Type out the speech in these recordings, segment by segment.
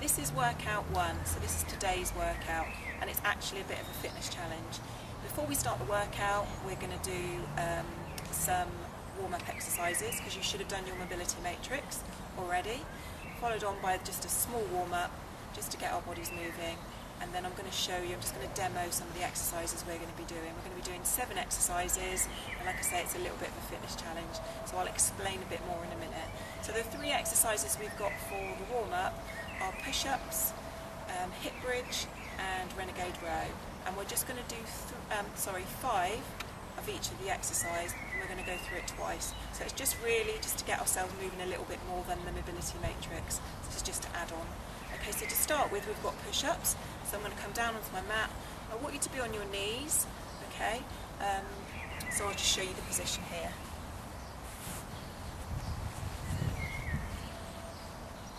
This is workout 1, so this is today's workout, and it's actually a bit of a fitness challenge. Before we start the workout, we're going to do some warm-up exercises, because you should have done your mobility matrix already, followed on by just a small warm-up, just to get our bodies moving. And then I'm going to show you, I'm just going to demo some of the exercises we're going to be doing. We're going to be doing 7 exercises, and like I say, it's a little bit of a fitness challenge, so I'll explain a bit more in a minute. So the 3 exercises we've got for the warm-up are push-ups, hip bridge, and renegade row. And we're just going to do 5 of each of the exercise, and we're going to go through it twice. So it's just really just to get ourselves moving a little bit more than the mobility matrix. This is just to add on. Okay, so to start with, we've got push-ups. So I'm going to come down onto my mat. I want you to be on your knees, okay? So I'll just show you the position here.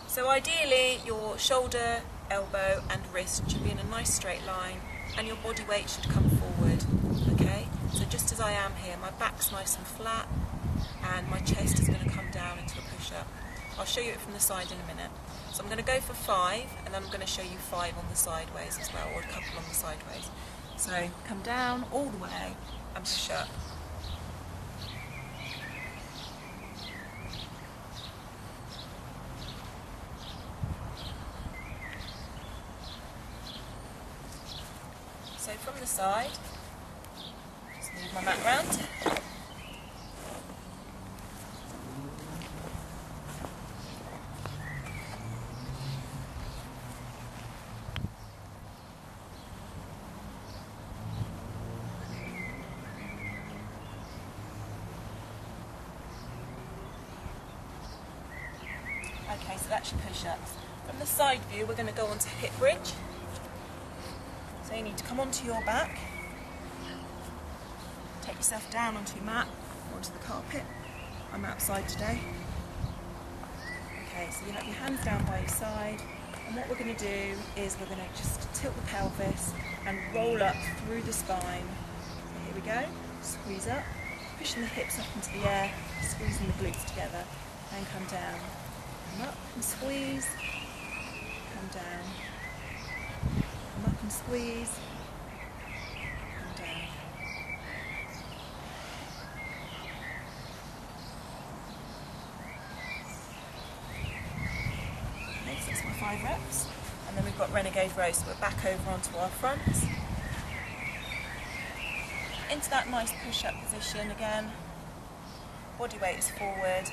So ideally, your shoulder, elbow and wrist should be in a nice straight line, and your body weight should come forward, okay? So just as I am here, my back's nice and flat, and my chest is going to come down into a push-up. I'll show you it from the side in a minute. So I'm going to go for 5, and then I'm going to show you 5 on the sideways as well, or a couple on the sideways. So come down all the way and push up. So from the side, just move my mat round. Okay, so that's your push-ups. From the side view, we're going to go on to hip bridge. So you need to come onto your back, take yourself down onto your mat, or onto the carpet. I'm outside today. Okay, so you have your hands down by your side, and what we're going to do is we're going to just tilt the pelvis and roll up through the spine. So here we go, squeeze up, pushing the hips up into the air, squeezing the glutes together, and come down. Come up and squeeze, come down, come up and squeeze, come down. Okay, so that's my 5 reps. And then we've got renegade row, so we're back over onto our fronts. Into that nice push-up position again. Body weight is forward.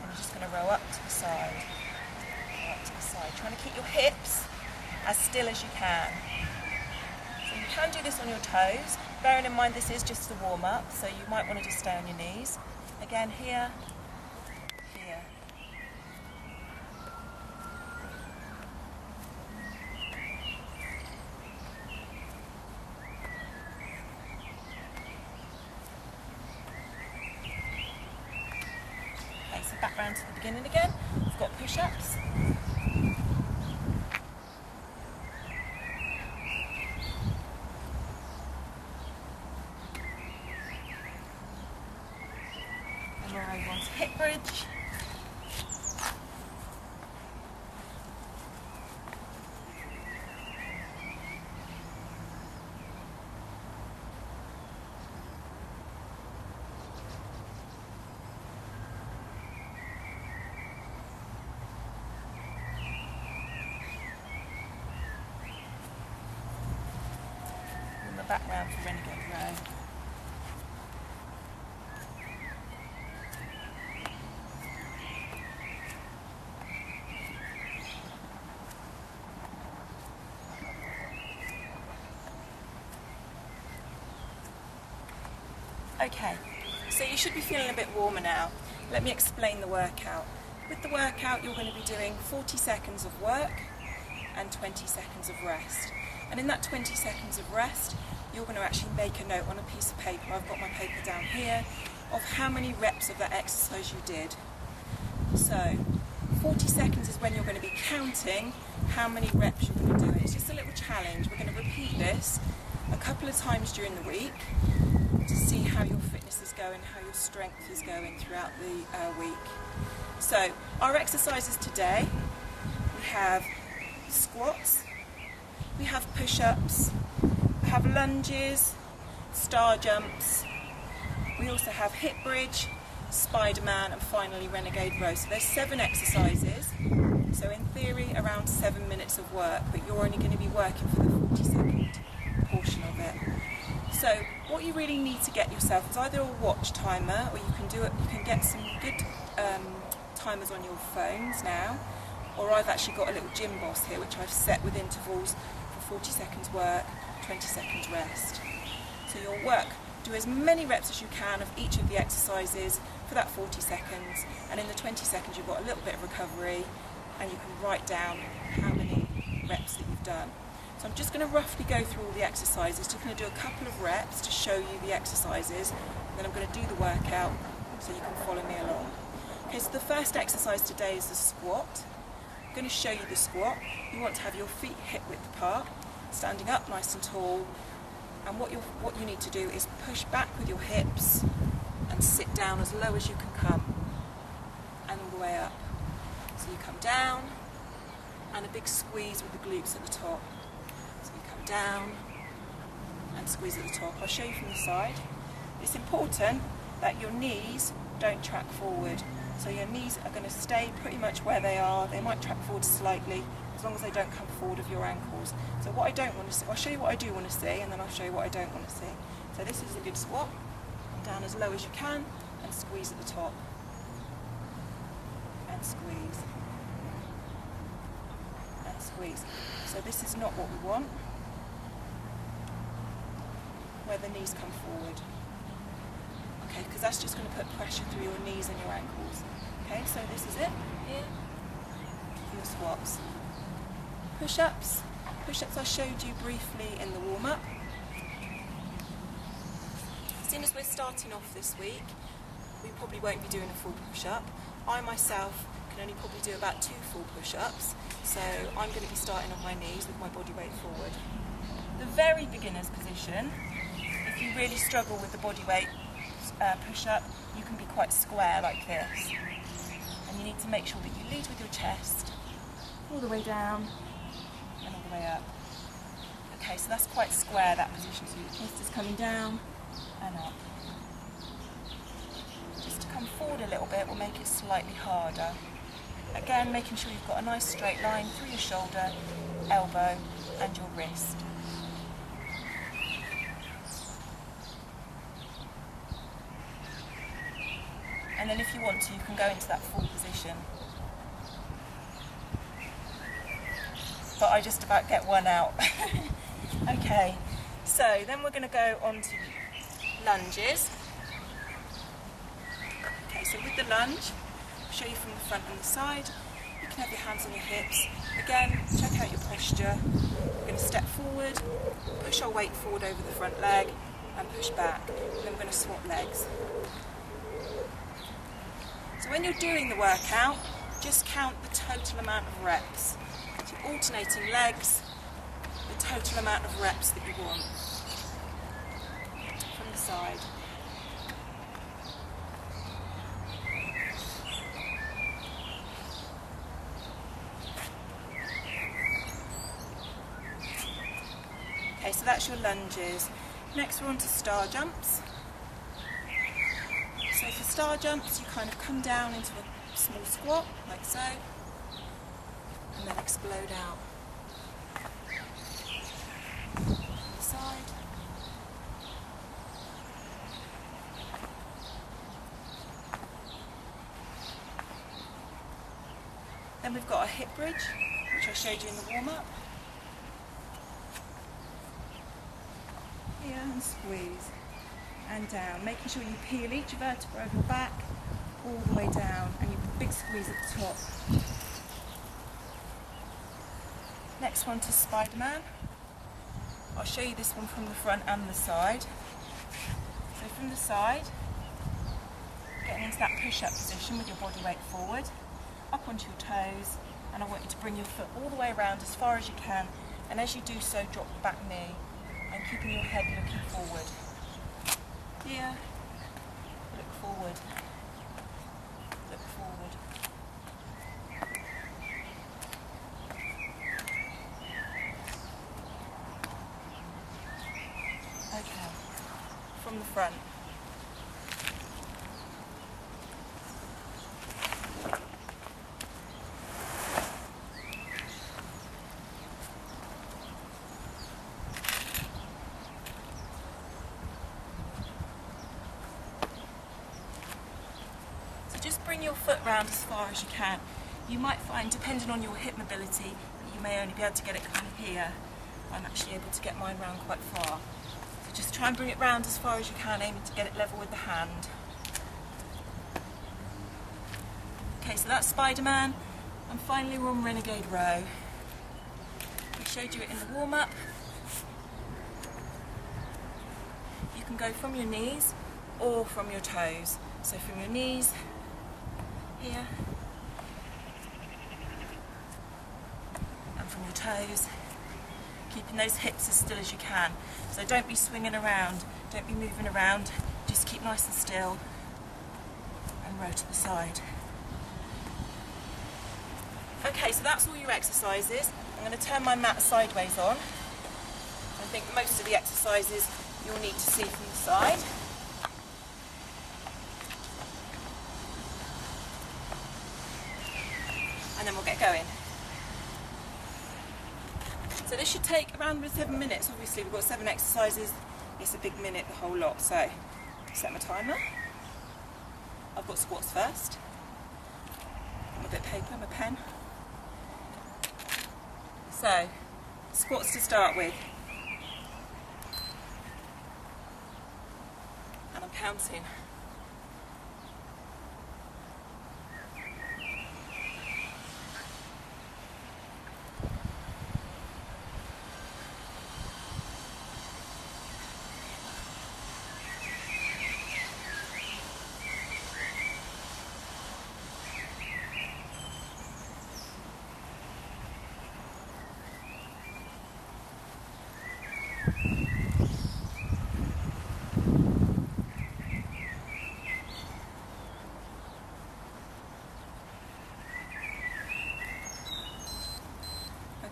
I'm just going to roll up to the side, trying to keep your hips as still as you can. So you can do this on your toes, bearing in mind this is just the warm-up, so you might want to just stay on your knees. Again, here, here. So back round to the beginning again. We've got push-ups. And we're over onto hip bridge. Back round for renegade row. Okay, so you should be feeling a bit warmer now. Let me explain the workout. With the workout, you're going to be doing 40 seconds of work and 20 seconds of rest. And in that 20 seconds of rest, you're going to actually make a note on a piece of paper. I've got my paper down here of how many reps of that exercise you did. So 40 seconds is when you're going to be counting how many reps you're going to do. It's just a little challenge. We're going to repeat this a couple of times during the week to see how your fitness is going, how your strength is going throughout the week. So our exercises today, we have squats, we have push-ups, we have lunges, star jumps, we also have hip bridge, Spider-Man, and finally renegade row. So there's 7 exercises, so in theory around 7 minutes of work, but you're only going to be working for the 40-second portion of it. So what you really need to get yourself is either a watch timer, or you can get some good timers on your phones now, or I've actually got a little gym boss here which I've set with intervals for 40 seconds work, 20 seconds rest. So you'll do as many reps as you can of each of the exercises for that 40 seconds, and in the 20 seconds you've got a little bit of recovery, and you can write down how many reps that you've done. So I'm just going to roughly go through all the exercises. Just going to do a couple of reps to show you the exercises, and then I'm going to do the workout so you can follow me along. Okay, so the first exercise today is the squat. I'm going to show you the squat. You want to have your feet hip width apart, standing up nice and tall, and what you need to do is push back with your hips and sit down as low as you can come, and all the way up. So you come down, and a big squeeze with the glutes at the top. So you come down and squeeze at the top. I'll show you from the side. It's important that your knees don't track forward. So your knees are going to stay pretty much where they are. They might track forward slightly, as long as they don't come forward of your ankles. So what I don't want to see, I'll show you what I do want to see, and then I'll show you what I don't want to see. So this is a good squat. Down as low as you can, and squeeze at the top. And squeeze. And squeeze. So this is not what we want, where the knees come forward. Okay, because that's just going to put pressure through your knees and your ankles. Okay, so this is it here. Your squats. Push-ups. Push-ups I showed you briefly in the warm-up. As soon as we're starting off this week, we probably won't be doing a full push-up. I myself can only probably do about 2 full push-ups, so I'm going to be starting on my knees with my body weight forward. The very beginner's position, if you really struggle with the body weight push-up, you can be quite square like this. And you need to make sure that you lead with your chest, all the way down and all the way up. Okay, so that's quite square, that position, so your chest is coming down and up. Just to come forward a little bit will make it slightly harder. Again, making sure you've got a nice straight line through your shoulder, elbow and your wrist. And then if you want to, you can go into that full position. But I just about get one out. Okay, so then we're going to go on to lunges. Okay, so with the lunge, I'll show you from the front and the side. You can have your hands on your hips. Again, check out your posture. We're going to step forward, push our weight forward over the front leg, and push back. And then we're going to swap legs. So when you're doing the workout, just count the total amount of reps. So you're alternating legs, the total amount of reps that you want. From the side. Okay, so that's your lunges. Next we're on to star jumps. So for star jumps, you kind of come down into a small squat, like so, and then explode out. On the side. Then we've got a hip bridge, which I showed you in the warm-up. Here, and squeeze. And down, making sure you peel each vertebra of your back all the way down, and you put a big squeeze at the top. Next one to Spider-Man. I'll show you this one from the front and the side. So from the side, getting into that push-up position with your body weight forward, up onto your toes, and I want you to bring your foot all the way around as far as you can, and as you do so, drop the back knee, and keeping your head looking forward. Here, look forward, look forward. from the front. So just bring your foot round as far as you can. You might find, depending on your hip mobility, that you may only be able to get it kind of here. I'm actually able to get mine round quite far. So just try and bring it round as far as you can, aiming to get it level with the hand. Okay, so that's Spider-Man, and finally we're on Renegade Row. We showed you it in the warm-up. You can go from your knees or from your toes. So from your knees, here, and from your toes, keeping those hips as still as you can. So don't be swinging around, don't be moving around, just keep nice and still and row to the side. Okay, so that's all your exercises. I'm going to turn my mat sideways on. I think most of the exercises you'll need to see from the side. And then we'll get going. So this should take around 7 minutes. Obviously we've got 7 exercises. It's a big minute, the whole lot. So set my timer. I've got squats first. Got my bit of paper, my pen. So squats to start with. And I'm counting.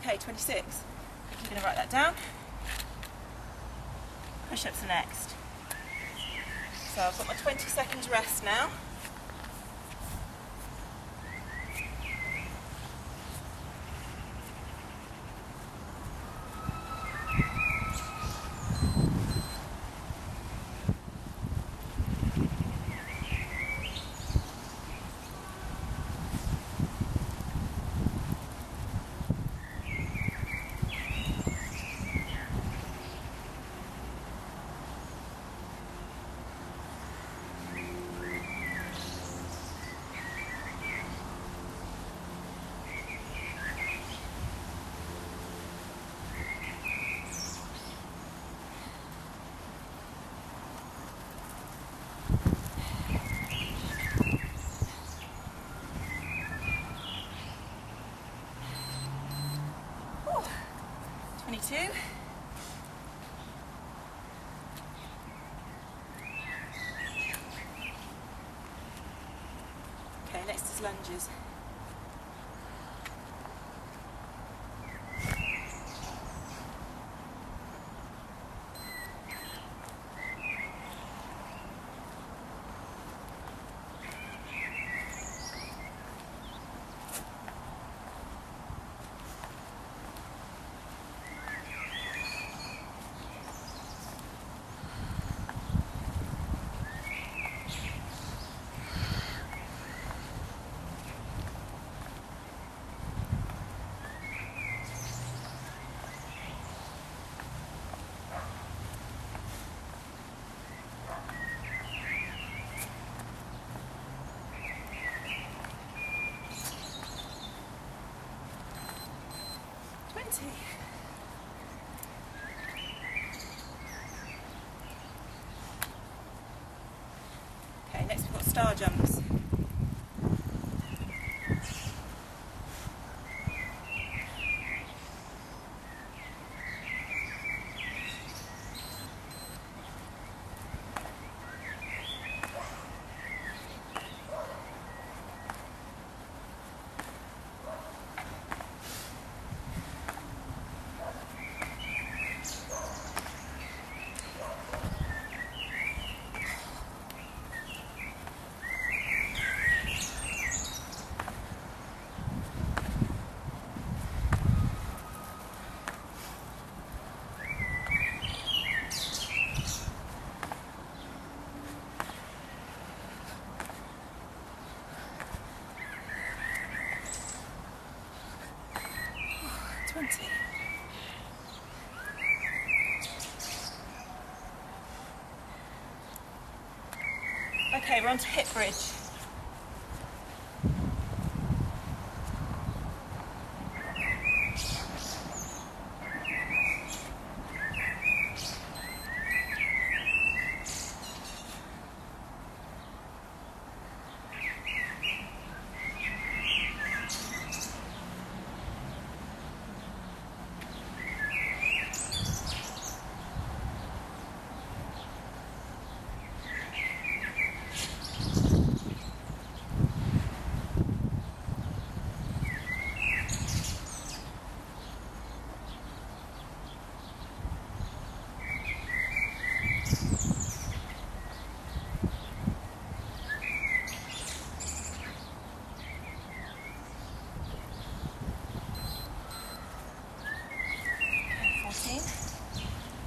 Okay, 26. I'm going to write that down. Push-ups are next. So I've got my 20 seconds rest now. Ooh, 22. Okay, next is lunges. Okay, next we've got star jumps. 20. Okay, we're on to hip bridge.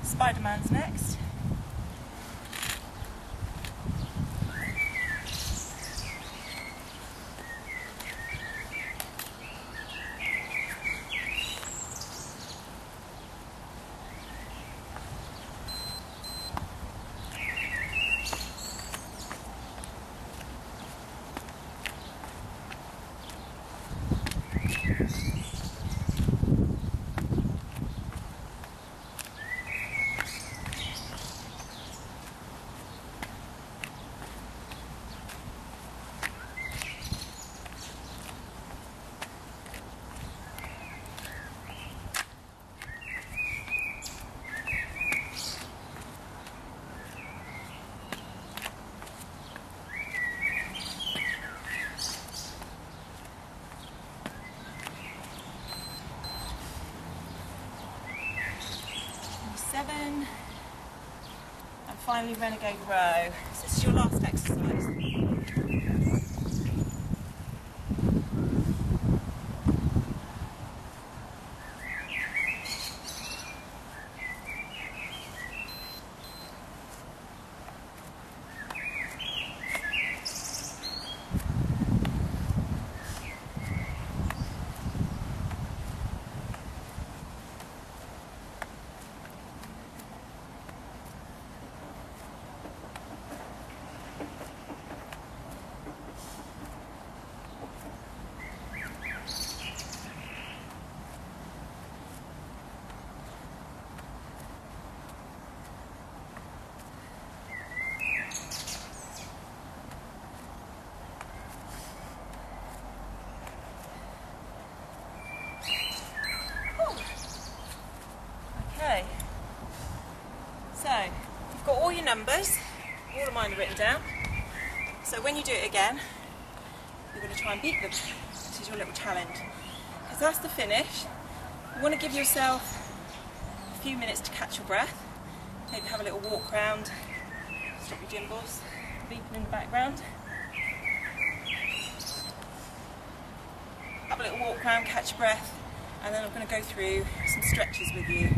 Spider-Man's next. And finally renegade row. So this is your last exercise. Okay, so you've got all your numbers, all of mine are written down, so when you do it again, you're going to try and beat them. This is your little challenge, because that's the finish. You want to give yourself a few minutes to catch your breath, maybe have a little walk round, stop your gimbals, beeping in the background. Have a little walk round, catch your breath, and then I'm going to go through some stretches with you.